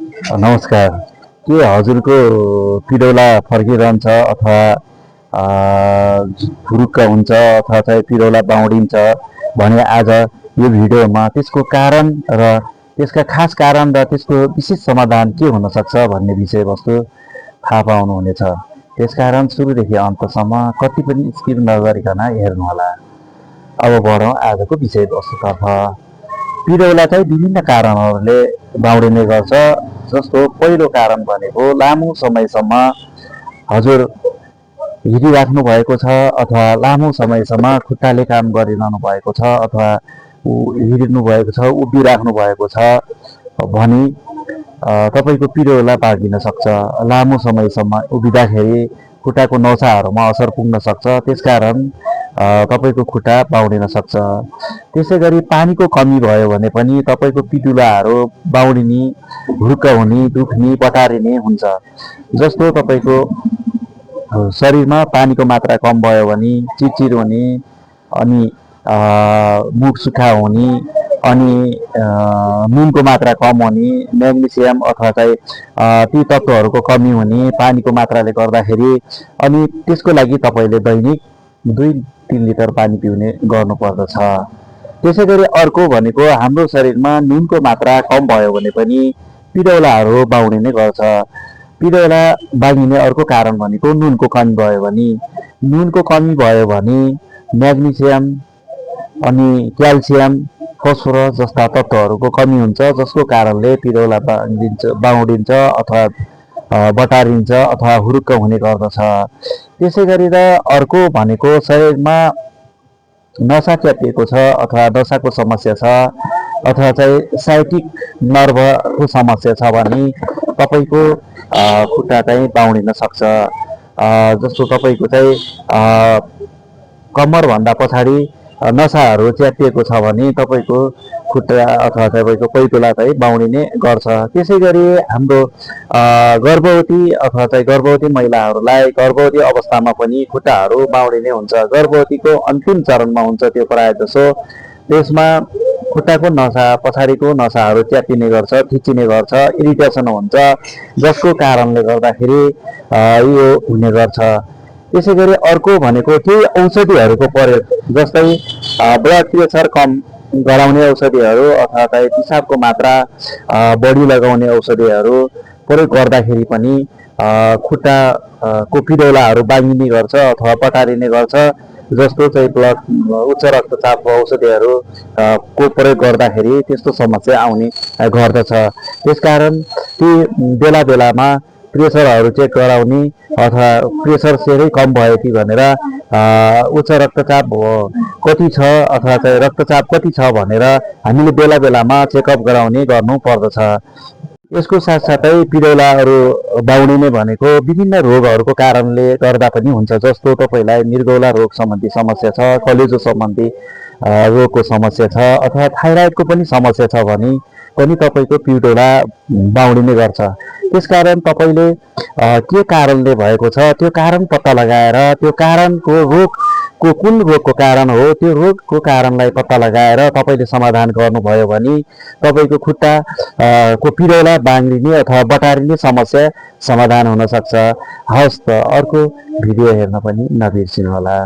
नमस्कार। के हजुरको पिडौला फर्किरहन्छ अथवा फुरुक्क हुन्छ अथवा चाहिँ पिडौला बाउडिन्छ भने आज यो भिडियोमा त्यसको कारण र त्यसका खास कारण र त्यसको विशेष समाधान के हुन सक्छ भन्ने विषयवस्तु थाहा पाउनुहुनेछ। त्यसकारण सुरुदेखि अन्तसम्म कति पनि स्किप नगरिकन हेर्नुहोला। अब बढौँ आजको विषयवस्तुतर्फ। पिडौला चाहिँ विभिन्न कारणहरूले बाउडिने गर्छ। जस्तो पहिलो कारण भनेको लामो समयसम्म हजुर हिँडिराख्नु भएको छ अथवा लामो समयसम्म खुट्टाले काम गरिरहनु भएको छ अथवा हिँड्नु भएको छ, उभिराख्नु भएको छ भने तपाईँको पिडौला बाँडिन सक्छ। लामो समयसम्म उभिँदाखेरि खुट्टाको नसाहरूमा असर पुग्न सक्छ। त्यसकारण तपाईँको खुट्टा बाउडिन सक्छ। त्यसै गरी पानीको कमी भयो भने पनि तपाईँको पिडौलाहरू बाउडिने, हुर्क हुने, दुख्ने, बटारिने हुन्छ। जस्तो तपाईँको शरीरमा पानीको मात्रा कम भयो भने चिरचिर हुने, अनि मुख सुक्खा हुने, अनि नुनको मात्रा कम हुने, म्याग्नेसियम अथवा चाहिँ ती तत्त्वहरूको कमी हुने पानीको मात्राले गर्दाखेरि, अनि त्यसको लागि तपाईँले दैनिक 2-3 लिटर पानी पिउने गर्नुपर्दछ। त्यसै गरी अर्को भनेको हाम्रो शरीरमा नुनको मात्रा कम भयो भने पनि पिडौलाहरू बाउडिने गर्छ। पिडौला बाँडिने अर्को कारण भनेको नुनको कमी भयो भने। नुनको कमी भयो भने म्याग्नेसियम अनि क्याल्सियम, फस्फोरस जस्ता तत्त्वहरूको कमी हुन्छ, जसको कारणले पिडौला बाउडिन्छ अथवा बटारिन्छ अथवा हुरुक्क हुने गर्दछ। त्यसै गरेर अर्को भनेको शरीरमा नसा च्यापिएको छ अथवा नसाको समस्या छ अथवा चाहिँ साइटिक नर्भको समस्या छ भने तपाईँको खुट्टा चाहिँ बाउडिन सक्छ। जस्तो तपाईँको चाहिँ कम्मरभन्दा पछाडि नसाहरू च्यापिएको छ भने तपाईँको खुट्टा अथवा तपाईँको पैताला चाहिँ बाउडिने गर्छ। त्यसै गरी हाम्रो गर्भवती अथवा चाहिँ गर्भवती महिलाहरूलाई गर्भवती अवस्थामा पनि खुट्टाहरू बाउडिने हुन्छ। गर्भवतीको अन्तिम चरणमा हुन्छ त्यो प्रायः जसो। त्यसमा खुट्टाको नसा, पछाडिको नसाहरू च्यापिने गर्छ, थिचिने गर्छ, इरिटेसन हुन्छ, जसको कारणले गर्दाखेरि यो हुने गर्छ। त्यसै गरी अर्को भनेको केही औषधिहरूको प्रयोग, जस्तै ब्लड प्रेसर कम गराउने औषधिहरू अथवा चाहिँ पिसाबको मात्रा बढी लगाउने औषधिहरू प्रयोग गर्दाखेरि पनि खुट्टाको पिडौलाहरू बाँडिने गर्छ अथवा बटारिने गर्छ। जस्तो चाहिँ उच्च रक्तचापको औषधिहरू को प्रयोग गर्दाखेरि त्यस्तो समस्या आउने गर्दछ। त्यसकारण ती बेला बेलामा प्रेसरहरू चेक गराउने अथवा प्रेसर सेरै कम भयो कि भनेर उच्च रक्तचाप कति छ अथवा चाहिँ रक्तचाप कति छ भनेर हामीले बेला बेलामा चेकअप गराउने गर्नु पर्दछ। यसको साथसाथै पिडौलाहरू बाउडिने भनेको विभिन्न रोगहरूको कारणले गर्दा पनि हुन्छ। जस्तो तपाईँलाई मृगौला रोग सम्बन्धी समस्या छ, कलेजो सम्बन्धी रोगको समस्या छ अथवा थाइराइडको पनि समस्या छ भने पनि तपाईँको पिडौला बाउडिने गर्छ। त्यसकारण तपाईँले के कारणले भएको छ त्यो कारण पत्ता लगाएर त्यो कारणको रोगको कुन रोगको कारण हो त्यो रोगको कारणलाई पत्ता लगाएर तपाईँले समाधान गर्नुभयो भने तपाईँको खुट्टा को पिडौला बाँडिने अथवा बटारिने समस्या समाधान हुन सक्छ। हवस् त, अर्को भिडियो हेर्न पनि नबिर्सिनुहोला।